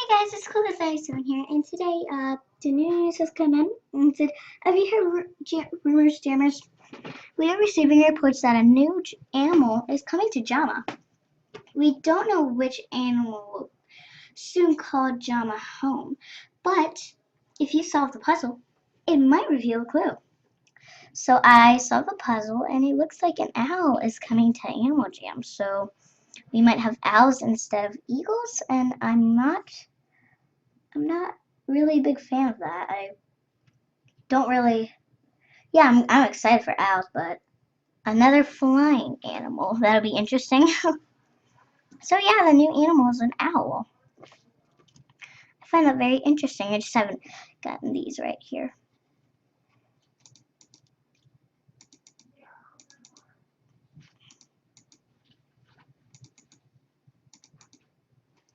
Hey guys, it's Cool as Ice here, and today, the news has come in and said, have you heard rumors, jammers? We are receiving reports that a new animal is coming to Jama. We don't know which animal will soon call Jama home, but if you solve the puzzle, it might reveal a clue. So I solved the puzzle, and it looks like an owl is coming to Animal Jam, so we might have owls instead of eagles, and I'm not really a big fan of that. I don't really. Yeah, I'm excited for owls, but another flying animal. That'll be interesting. So yeah, the new animal is an owl. I find that very interesting. I just haven't gotten these right here.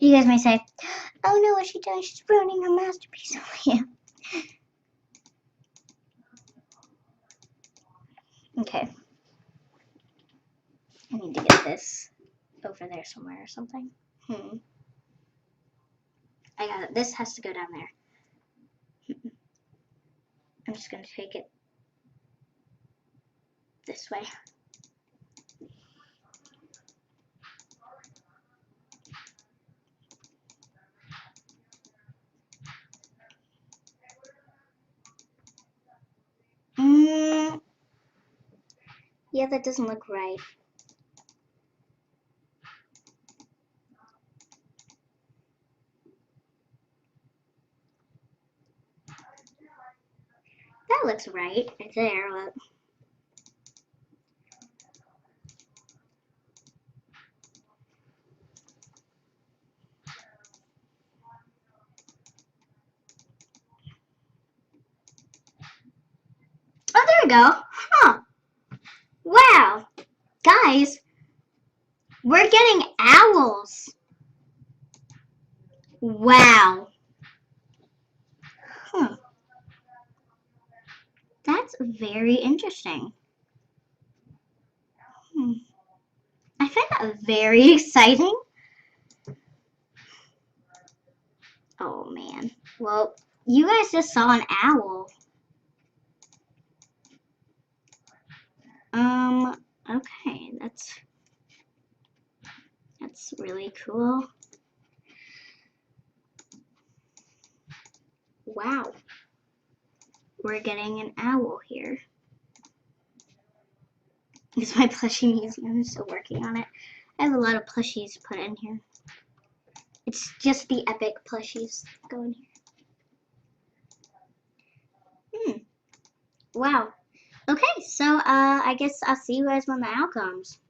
You guys may say, "Oh no, what's she doing? She's ruining her masterpiece." Yeah. Okay. I need to get this over there somewhere or something. I got it. This has to go down there. I'm just going to take it this way. Yeah, that doesn't look right. That looks right there. Look. Oh, there we go. Huh. Wow. Guys, we're getting owls. Wow. Huh. That's very interesting. I find that very exciting. Oh, man. Well, you guys just saw an owl. Okay, that's really cool. Wow. We're getting an owl here. It's my plushie museum. I'm still working on it. I have a lot of plushies put in here. It's just the epic plushies going here. Wow. Okay, so I guess I'll see you guys when the owl comes.